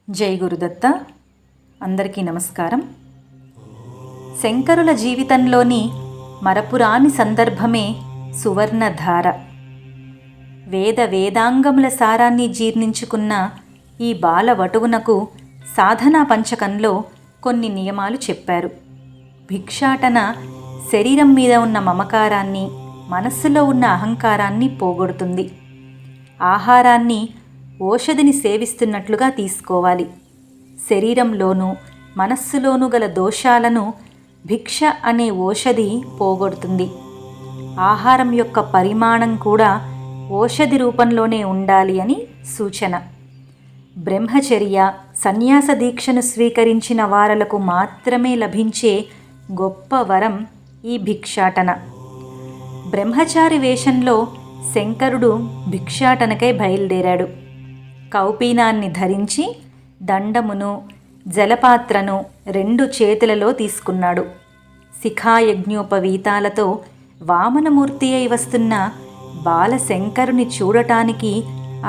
జై గురుదత్త. అందరికీ నమస్కారం. శంకరుల జీవితంలోని మరపురాని సందర్భమే సువర్ణధార. వేదాంగముల సారాన్ని జీర్ణించుకున్న ఈ బాలవటువునకు సాధనా పంచకంలో కొన్ని నియమాలు చెప్పారు. భిక్షాటన శరీరం మీద ఉన్న మమకారాన్ని, మనస్సులో ఉన్న అహంకారాన్ని పోగొడుతుంది. ఆహారాన్ని ఓషధిని సేవిస్తున్నట్లుగా తీసుకోవాలి. శరీరంలోనూ మనస్సులోనూ గల దోషాలను భిక్ష అనే ఓషధి పోగొడుతుంది. ఆహారం యొక్క పరిమాణం కూడా ఓషధి రూపంలోనే ఉండాలి అని సూచన. బ్రహ్మచర్య, సన్యాస దీక్షను స్వీకరించిన వారలకు మాత్రమే లభించే గొప్ప వరం ఈ భిక్షాటన. బ్రహ్మచారి వేషంలో శంకరుడు భిక్షాటనకై బయలుదేరాడు. కౌపీనాన్ని ధరించి దండమును, జలపాత్రను 2 చేతులలో తీసుకున్నాడు. శిఖాయజ్ఞోపవీతాలతో వామనమూర్తి అయి వస్తున్న బాలశంకరుని చూడటానికి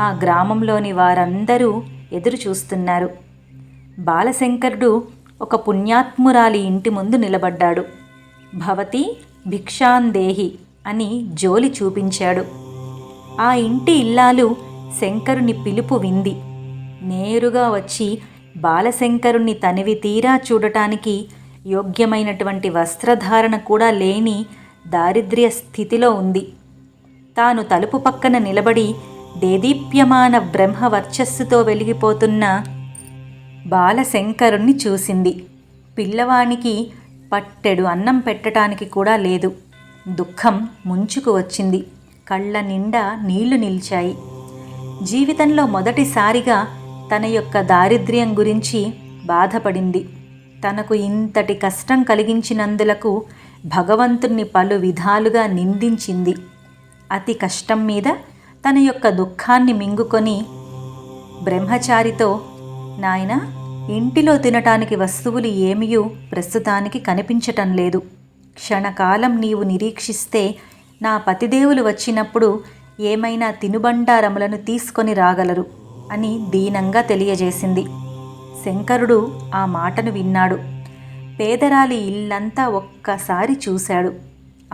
ఆ గ్రామంలోని వారందరూ ఎదురు చూస్తున్నారు. బాలశంకరుడు ఒక పుణ్యాత్మురాలి ఇంటి ముందు నిలబడ్డాడు. భవతి భిక్షాందేహి అని జోలి చూపించాడు. ఆ ఇంటి ఇల్లాలు శంకరుని పిలుపు వింది. నేరుగా వచ్చి బాలశంకరుణ్ణి తనివి తీరా చూడటానికి యోగ్యమైనటువంటి వస్త్రధారణ కూడా లేని దారిద్ర్య స్థితిలో ఉంది. తాను తలుపు పక్కన నిలబడి దేదీప్యమాన బ్రహ్మ వర్చస్సుతో వెలిగిపోతున్న బాలశంకరుణ్ణి చూసింది. పిల్లవానికి పట్టెడు అన్నం పెట్టడానికి కూడా లేదు. దుఃఖం ముంచుకు వచ్చింది. కళ్ళ నిండా నీళ్లు నిలిచాయి. జీవితంలో మొదటిసారిగా తన యొక్క దారిద్ర్యం గురించి బాధపడింది. తనకు ఇంతటి కష్టం కలిగించినందులకు భగవంతుణ్ణి పలు విధాలుగా నిందించింది. అతి కష్టం మీద తన యొక్క దుఃఖాన్ని మింగుకొని బ్రహ్మచారితో, నాయనా, ఇంటిలో తినటానికి వస్తువులు ఏమీయూ ప్రస్తుతానికి కనిపించటం లేదు. క్షణకాలం నీవు నిరీక్షిస్తే నా పతిదేవులు వచ్చినప్పుడు ఏమైనా తినుబండారములను తీసుకొని రాగలరు అని దీనంగా తెలియజేసింది. శంకరుడు ఆ మాటను విన్నాడు. పేదరాలి ఇల్లంతా ఒక్కసారి చూశాడు.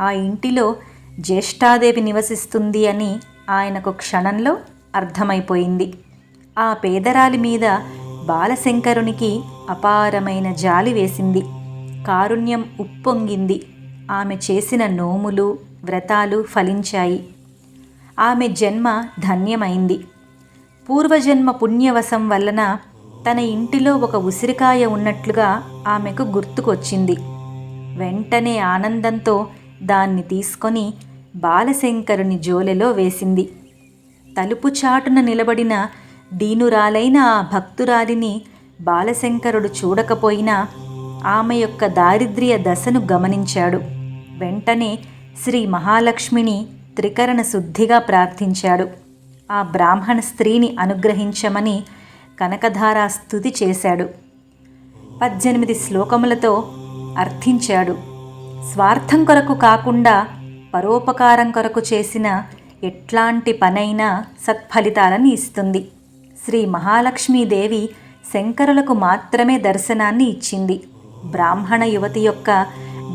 ఆ ఇంటిలో జ్యేష్ఠాదేవి నివసిస్తుంది అని ఆయనకు క్షణంలో అర్థమైపోయింది. ఆ పేదరాలి మీద బాలశంకరునికి అపారమైన జాలి వేసింది. కారుణ్యం ఉప్పొంగింది. ఆమె చేసిన నోములు, వ్రతాలు ఫలించాయి. ఆమె జన్మ ధన్యమైంది. పూర్వజన్మ పుణ్యవశం వలన తన ఇంటిలో ఒక ఉసిరికాయ ఉన్నట్లుగా ఆమెకు గుర్తుకొచ్చింది. వెంటనే ఆనందంతో దాన్ని తీసుకొని బాలశంకరుని జోలెలో వేసింది. తలుపు చాటున నిలబడిన దీనురాలైన ఆ భక్తురాలిని బాలశంకరుడు చూడకపోయినా ఆమె యొక్క దారిద్ర్య దశను గమనించాడు. వెంటనే శ్రీ మహాలక్ష్మిని త్రికరణ శుద్ధిగా ప్రార్థించాడు. ఆ బ్రాహ్మణ స్త్రీని అనుగ్రహించమని కనకధారా స్తుతి చేశాడు. 18 శ్లోకములతో అర్థించాడు. స్వార్థం కొరకు కాకుండా పరోపకారం కొరకు చేసిన ఎట్లాంటి పనైనా సత్ఫలితాలను ఇస్తుంది. శ్రీ మహాలక్ష్మీదేవి శంకరులకు మాత్రమే దర్శనాన్ని ఇచ్చింది. బ్రాహ్మణ యువతి యొక్క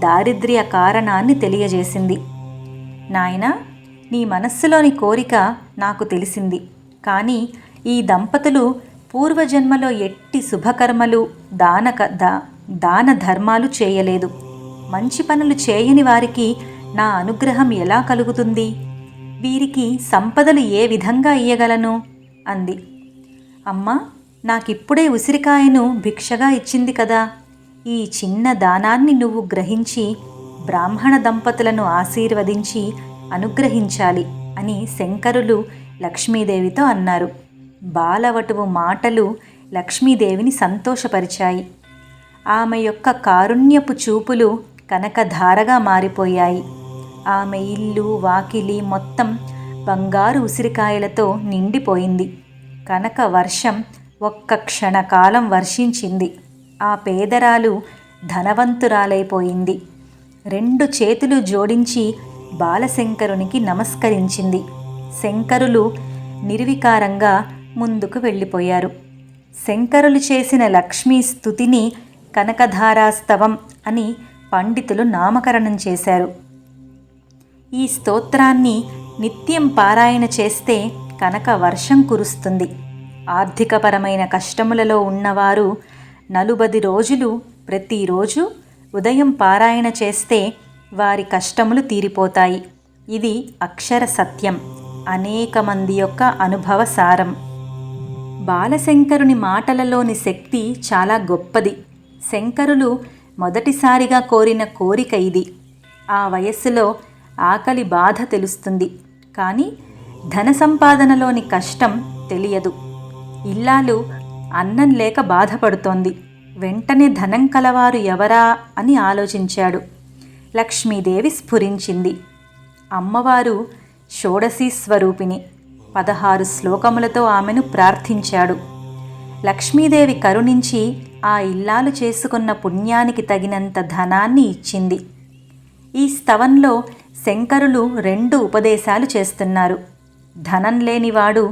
దారిద్ర్య కారణాన్ని తెలియజేసింది. నాయనా, నీ మనస్సులోని కోరిక నాకు తెలిసింది. కానీ ఈ దంపతులు పూర్వజన్మలో ఎట్టి శుభకర్మలు, దాన ధర్మాలు చేయలేదు. మంచి పనులు చేయని వారికి నా అనుగ్రహం ఎలా కలుగుతుంది? వీరికి సంపదలు ఏ విధంగా ఇయ్యగలను అంది. అమ్మా, నాకిప్పుడే ఉసిరికాయను భిక్షగా ఇచ్చింది కదా. ఈ చిన్న దానాన్ని నువ్వు గ్రహించి బ్రాహ్మణ దంపతులను ఆశీర్వదించి అనుగ్రహించాలి అని శంకరులు లక్ష్మీదేవితో అన్నారు. బాలవటువు మాటలు లక్ష్మీదేవిని సంతోషపరిచాయి. ఆమె యొక్క కారుణ్యపు చూపులు కనకధారగా మారిపోయాయి. ఆమె ఇల్లు, వాకిలి మొత్తం బంగారు ఉసిరికాయలతో నిండిపోయింది. కనక వర్షం ఒక్క క్షణకాలం వర్షించింది. ఆ పేదరాలు ధనవంతురాలైపోయింది. 2 చేతులు జోడించి బాలశంకరునికి నమస్కరించింది. శంకరులు నిర్వికారంగా ముందుకు వెళ్ళిపోయారు. శంకరులు చేసిన లక్ష్మీ స్తుతిని కనకధారాస్తవం అని పండితులు నామకరణం చేశారు. ఈ స్తోత్రాన్ని నిత్యం పారాయణ చేస్తే కనక వర్షం కురుస్తుంది. ఆర్థికపరమైన కష్టములలో ఉన్నవారు 40 రోజులు ప్రతిరోజు ఉదయం పారాయణ చేస్తే వారి కష్టములు తీరిపోతాయి. ఇది అక్షర సత్యం, అనేక మంది యొక్క అనుభవ సారం. బాలశంకరుని మాటలలోని శక్తి చాలా గొప్పది. శంకరులు మొదటిసారిగా కోరిన కోరిక ఇది. ఆ వయస్సులో ఆకలి బాధ తెలుస్తుంది, కానీ ధన సంపాదనలోని కష్టం తెలియదు. ఇల్లాలు అన్నం లేక బాధపడుతోంది. వెంటనే ధనం కలవారు ఎవరా అని ఆలోచించాడు. లక్ష్మీదేవి స్ఫురించింది. అమ్మవారు షోడశీ స్వరూపిణి. 16 శ్లోకములతో ఆమెను ప్రార్థించాడు. లక్ష్మీదేవి కరుణించి ఆ ఇల్లాలు చేసుకున్న పుణ్యానికి తగినంత ధనాన్ని ఇచ్చింది. ఈ స్తవంలో శంకరులు 2 ఉపదేశాలు చేస్తున్నారు. ధనం లేనివాడు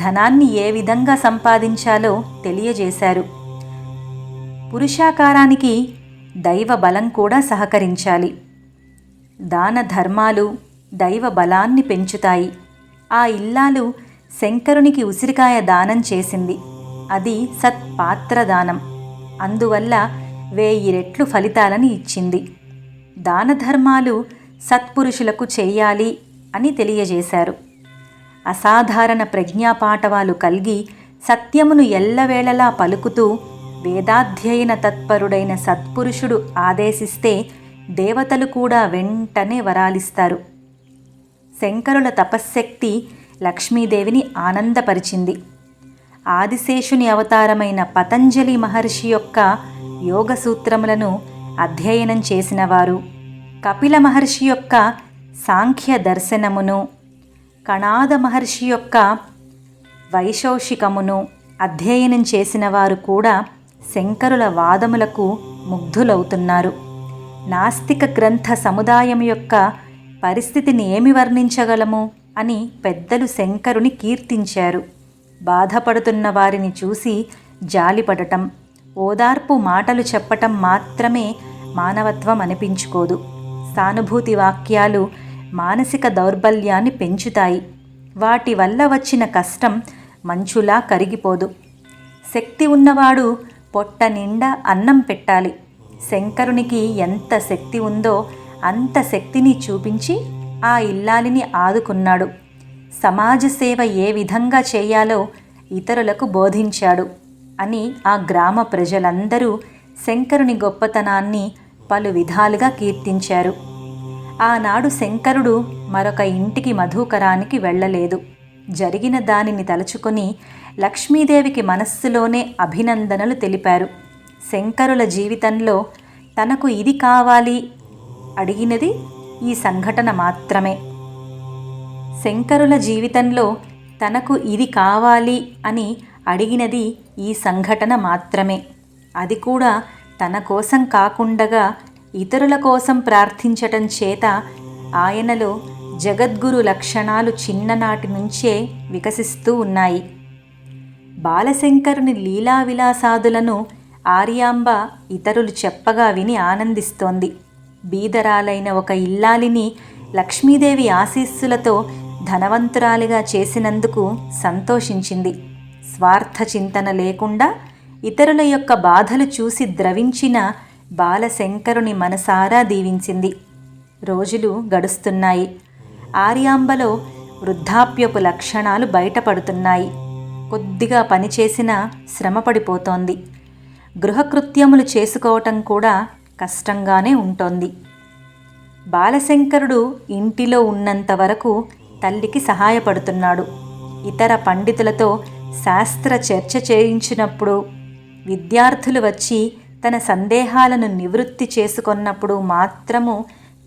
ధనాన్ని ఏ విధంగా సంపాదించాలో తెలియజేశారు. పురుషాకారానికి దైవ బలం కూడా సహకరించాలి. దాన ధర్మాలు దైవ బలాన్ని పెంచుతాయి. ఆ ఇల్లాలు శంకరునికి ఉసిరికాయ దానం చేసింది. అది సత్పాత్రదానం. అందువల్ల 1000 రెట్లు ఫలితాలని ఇచ్చింది. దాన ధర్మాలు సత్పురుషులకు చెయ్యాలి అని తెలియజేశారు. అసాధారణ ప్రజ్ఞాపాటవాలు కలిగి సత్యమును ఎల్లవేళలా పలుకుతూ వేదాధ్యయన తత్పరుడైన సత్పురుషుడు ఆదేశిస్తే దేవతలు కూడా వెంటనే వరాలిస్తారు. శంకరుల తపశ్శక్తి లక్ష్మీదేవిని ఆనందపరిచింది. ఆదిశేషుని అవతారమైన పతంజలి మహర్షి యొక్క యోగ సూత్రములను అధ్యయనం చేసినవారు, కపిల మహర్షి యొక్క సాంఖ్య దర్శనమును, కణాద మహర్షి యొక్క వైశౌషికమును అధ్యయనం చేసిన వారు కూడా శంకరుల వాదములకు ముగ్ధులవుతున్నారు. నాస్తిక గ్రంథ సముదాయం యొక్క పరిస్థితిని ఏమి వర్ణించగలము అని పెద్దలు శంకరుని కీర్తించారు. బాధపడుతున్న వారిని చూసి జాలిపడటం, ఓదార్పు మాటలు చెప్పటం మాత్రమే మానవత్వం అనిపించుకోదు. సానుభూతి వాక్యాలు మానసిక దౌర్బల్యాన్ని పెంచుతాయి. వాటి వల్ల వచ్చిన కష్టం మంచులా కరిగిపోదు. శక్తి ఉన్నవాడు పొట్ట నిండా అన్నం పెట్టాలి. శంకరునికి ఎంత శక్తి ఉందో అంత శక్తిని చూపించి ఆ ఇల్లాలిని ఆదుకున్నాడు. సమాజ సేవ ఏ విధంగా చేయాలో ఇతరులకు బోధించాడు అని ఆ గ్రామ ప్రజలందరూ శంకరుని గొప్పతనాన్ని పలు విధాలుగా కీర్తించారు. ఆనాడు శంకరుడు మరొక ఇంటికి మధుకరానికి వెళ్ళలేదు. జరిగిన దానిని తలుచుకొని లక్ష్మీదేవికి మనస్సులోనే అభినందనలు తెలిపారు. శంకరుల జీవితంలో తనకు ఇది కావాలి అడిగినది ఈ సంఘటన మాత్రమే. శంకరుల జీవితంలో తనకు ఇది కావాలి అని అడిగినది ఈ సంఘటన మాత్రమే. అది కూడా తన కోసం కాకుండగా ఇతరుల కోసం ప్రార్థించటం చేత ఆయనలో జగద్గురు లక్షణాలు చిన్ననాటి నుంచే వికసిస్తూ ఉన్నాయి. బాలశంకరుని లీలా విలాసాదులను ఆర్యాంబ ఇతరులు చెప్పగా విని ఆనందిస్తోంది. బీదరాలైన ఒక ఇల్లాలిని లక్ష్మీదేవి ఆశీస్సులతో ధనవంతురాలిగా చేసినందుకు సంతోషించింది. స్వార్థ చింతన లేకుండా ఇతరుల యొక్క బాధలు చూసి ద్రవించిన బాలశంకరుని మనసారా దీవించింది. రోజులు గడుస్తున్నాయి. ఆర్యాంబలో వృద్ధాప్యపు లక్షణాలు బయటపడుతున్నాయి. కొద్దిగా పనిచేసినా శ్రమపడిపోతోంది. గృహకృత్యములు చేసుకోవటం కూడా కష్టంగానే ఉంటోంది. బాలశంకరుడు ఇంటిలో ఉన్నంత వరకు తల్లికి సహాయపడుతున్నాడు. ఇతర పండితులతో శాస్త్ర చర్చ చేయించినప్పుడు, విద్యార్థులు వచ్చి తన సందేహాలను నివృత్తి చేసుకొన్నప్పుడు మాత్రము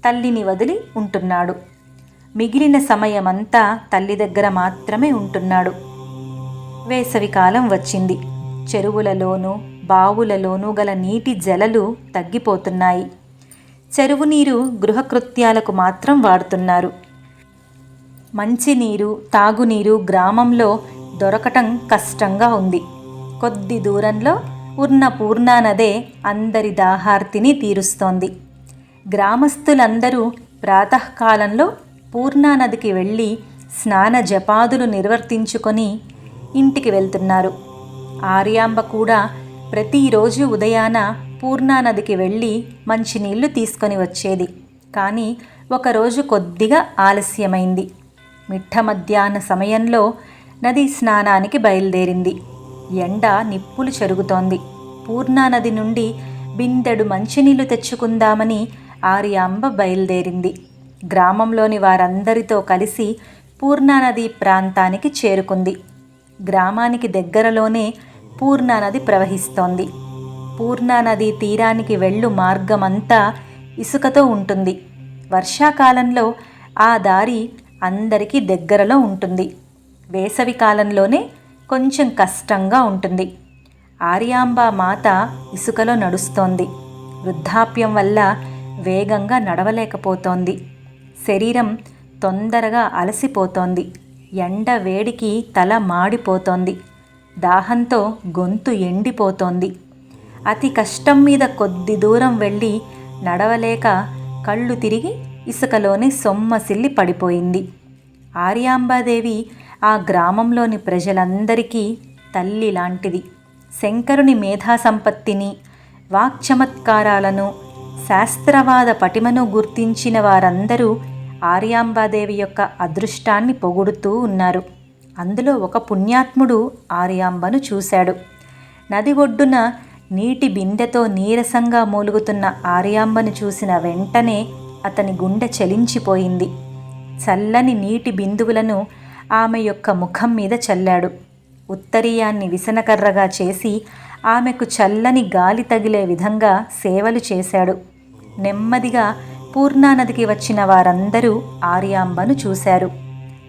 తల్లిని వదిలి ఉంటున్నాడు. మిగిలిన సమయమంతా తల్లి దగ్గర మాత్రమే ఉంటున్నాడు. వేసవికాలం వచ్చింది. చెరువులలోనూ బావులలోనూ గల నీటి జలలు తగ్గిపోతున్నాయి. చెరువు నీరు గృహకృత్యాలకు మాత్రం వాడుతున్నారు. మంచినీరు, తాగునీరు గ్రామంలో దొరకటం కష్టంగా ఉంది. కొద్ది దూరంలో ఉన్న పూర్ణానదే అందరి దాహార్తిని తీరుస్తోంది. గ్రామస్తులందరూ ప్రాతకాలంలో పూర్ణానదికి వెళ్ళి స్నాన జపాదులు నిర్వర్తించుకొని ఇంటికి వెళ్తున్నారు. ఆర్యాంబ కూడా ప్రతిరోజు ఉదయాన పూర్ణానదికి వెళ్ళి మంచినీళ్లు తీసుకొని వచ్చేది. కానీ ఒకరోజు కొద్దిగా ఆలస్యమైంది. మిట్ట మధ్యాహ్న సమయంలో నది స్నానానికి బయలుదేరింది. ఎండ నిప్పులు చెరుగుతోంది. పూర్ణానది నుండి బిందెడు మంచినీళ్లు తెచ్చుకుందామని ఆర్యాంబ బయలుదేరింది. గ్రామంలోని వారందరితో కలిసి పూర్ణానది ప్రాంతానికి చేరుకుంది. గ్రామానికి దగ్గరలోనే పూర్ణానది ప్రవహిస్తోంది. పూర్ణానది తీరానికి వెళ్ళు మార్గమంతా ఇసుకతో ఉంటుంది. వర్షాకాలంలో ఆ దారి అందరికీ దగ్గరలో ఉంటుంది. వేసవి కాలంలోనే కొంచెం కష్టంగా ఉంటుంది. ఆర్యాంబ మాత ఇసుకలో నడుస్తోంది. వృద్ధాప్యం వల్ల వేగంగా నడవలేకపోతోంది. శరీరం తొందరగా అలసిపోతోంది. ఎండ వేడికి తల మాడిపోతోంది. దాహంతో గొంతు ఎండిపోతోంది. అతి కష్టం మీద కొద్ది దూరం వెళ్ళి నడవలేక కళ్ళు తిరిగి ఇసుకలోనే సొమ్మసిల్లి పడిపోయింది. ఆర్యాంబాదేవి ఆ గ్రామంలోని ప్రజలందరికీ తల్లి లాంటిది. శంకరుని మేధా సంపత్తిని, వాక్చమత్కారాలను, శాస్త్రవాద పటిమను గుర్తించిన వారందరూ ఆర్యాంబాదేవి యొక్క అదృష్టాన్ని పొగుడుతూ ఉన్నారు. అందులో ఒక పుణ్యాత్ముడు ఆర్యాంబను చూశాడు. నది ఒడ్డున నీటి బిందెతో నీరసంగా మూలుగుతున్న ఆర్యాంబను చూసిన వెంటనే అతని గుండె చలించిపోయింది. చల్లని నీటి బిందువులను ఆమె యొక్క ముఖం మీద చల్లాడు. ఉత్తరీయాన్ని విసనకర్రగా చేసి ఆమెకు చల్లని గాలి తగిలే విధంగా సేవలు చేశాడు. నెమ్మదిగా పూర్ణానదికి వచ్చిన వారందరూ ఆర్యాంబను చూశారు.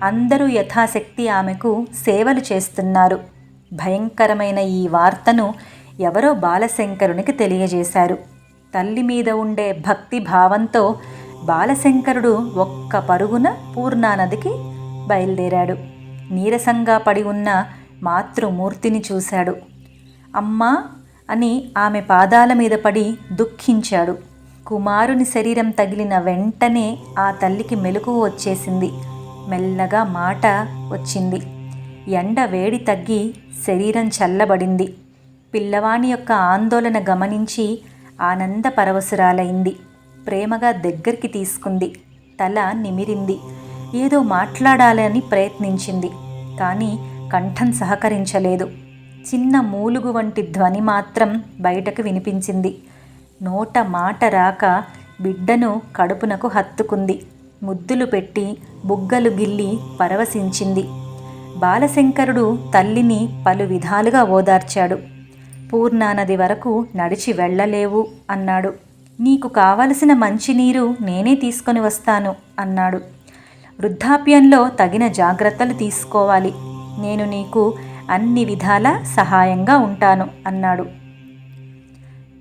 అందరూ యథాశక్తి ఆమెకు సేవలు చేస్తున్నారు. భయంకరమైన ఈ వార్తను ఎవరో బాలశంకరునికి తెలియజేశారు. తల్లి మీద ఉండే భక్తి భావంతో బాలశంకరుడు ఒక్క పరుగున పూర్ణానదికి బయలుదేరాడు. నీరసంగా పడి ఉన్న మాతృమూర్తిని చూశాడు. అమ్మా అని ఆమె పాదాల మీద పడి దుఃఖించాడు. కుమారుని శరీరం తగిలిన వెంటనే ఆ తల్లికి మెలకువ వచ్చేసింది. మెల్లగా మాట వచ్చింది. ఎండ వేడి తగ్గి శరీరం చల్లబడింది. పిల్లవాని యొక్క ఆందోళన గమనించి ఆనంద పరవశురాలైంది. ప్రేమగా దగ్గరికి తీసుకుంది. తల నిమిరింది. ఏదో మాట్లాడాలని ప్రయత్నించింది. కానీ కంఠం సహకరించలేదు. చిన్న మూలుగు వంటి ధ్వని మాత్రం బయటకు వినిపించింది. నోట మాట రాక బిడ్డను కడుపునకు హత్తుకుంది. ముద్దులు పెట్టి బుగ్గలు గిల్లి పరవశించింది. బాలశంకరుడు తల్లిని పలు విధాలుగా ఓదార్చాడు. పూర్ణానది వరకు నడిచి వెళ్ళలేవు అన్నాడు. నీకు కావలసిన మంచినీరు నేనే తీసుకొని వస్తాను అన్నాడు. వృద్ధాప్యంలో తగిన జాగ్రత్తలు తీసుకోవాలి. నేను నీకు అన్ని విధాల సహాయంగా ఉంటాను అన్నాడు.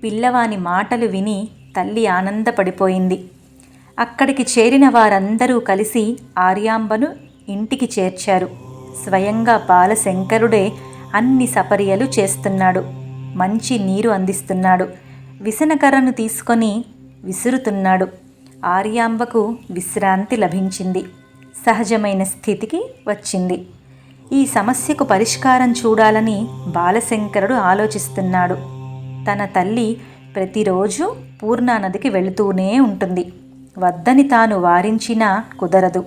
పిల్లవాని మాటలు విని తల్లి ఆనందపడిపోయింది. అక్కడికి చేరిన వారందరూ కలిసి ఆర్యాంబను ఇంటికి చేర్చారు. స్వయంగా బాలశంకరుడే అన్ని సపర్యలు చేస్తున్నాడు. మంచి నీరు అందిస్తున్నాడు. విసనకర్రను తీసుకొని విసురుతున్నాడు. ఆర్యాంబకు విశ్రాంతి లభించింది. సహజమైన స్థితికి వచ్చింది. ఈ సమస్యకు పరిష్కారం చూడాలని బాలశంకరుడు ఆలోచిస్తున్నాడు. తన తల్లి ప్రతిరోజు పూర్ణానదికి వెళుతూనే ఉంటుంది. వద్దని తాను వారించినా కుదరదు.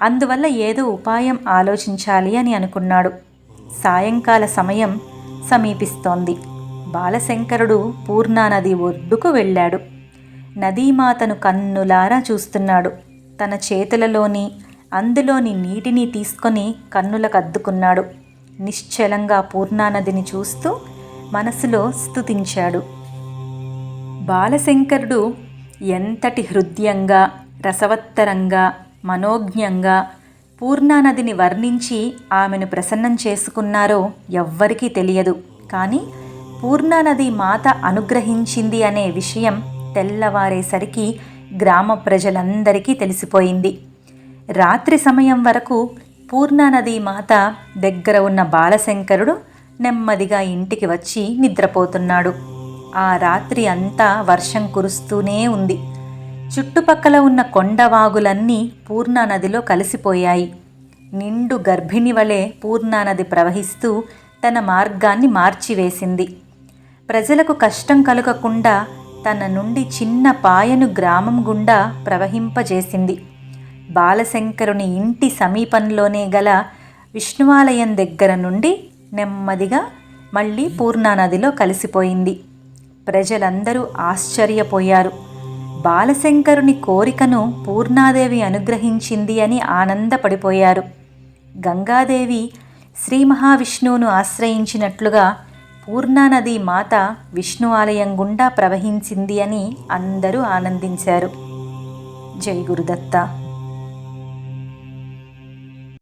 అందువల్ల ఏదో ఉపాయం ఆలోచించాలి అని అనుకున్నాడు. సాయంకాల సమయం సమీపిస్తోంది. బాలశంకరుడు పూర్ణానది ఒడ్డుకు వెళ్ళాడు. నదీమాతను కన్నులారా చూస్తున్నాడు. తన చేతులలోని అందులోని నీటిని తీసుకొని కన్నులకద్దుకున్నాడు. నిశ్చలంగా పూర్ణానదిని చూస్తూ మనసులో స్తుతించాడు. బాలశంకరుడు ఎంతటి హృదయంగా, రసవత్తరంగా, మనోజ్ఞంగా పూర్ణానదిని వర్ణించి ఆమెను ప్రసన్నం చేసుకున్నారో ఎవ్వరికీ తెలియదు. కానీ పూర్ణానది మాత అనుగ్రహించింది అనే విషయం తెల్లవారేసరికి గ్రామ ప్రజలందరికీ తెలిసిపోయింది. రాత్రి సమయం వరకు పూర్ణానది మాత దగ్గర ఉన్న బాలశంకరుడు నెమ్మదిగా ఇంటికి వచ్చి నిద్రపోతున్నాడు. ఆ రాత్రి అంతా వర్షం కురుస్తూనే ఉంది. చుట్టుపక్కల ఉన్న కొండవాగులన్నీ పూర్ణానదిలో కలిసిపోయాయి. నిండు గర్భిణి వలె పూర్ణానది ప్రవహిస్తూ తన మార్గాన్ని మార్చివేసింది. ప్రజలకు కష్టం కలుగకుండా తన నుండి చిన్న పాయను గ్రామం గుండా ప్రవహింపజేసింది. బాలశంకరుని ఇంటి సమీపంలోనే గల విష్ణువాలయం దగ్గర నుండి నెమ్మదిగా మళ్ళీ పూర్ణానదిలో కలిసిపోయింది. ప్రజలందరూ ఆశ్చర్యపోయారు. బాలశంకరుని కోరికను పూర్ణాదేవి అనుగ్రహించింది అని ఆనందపడిపోయారు. గంగాదేవి శ్రీ మహావిష్ణువును ఆశ్రయించినట్లుగా పూర్ణానది మాత విష్ణు ఆలయం గుండా ప్రవహించింది అని అందరూ ఆనందించారు. జై గురుదత్త.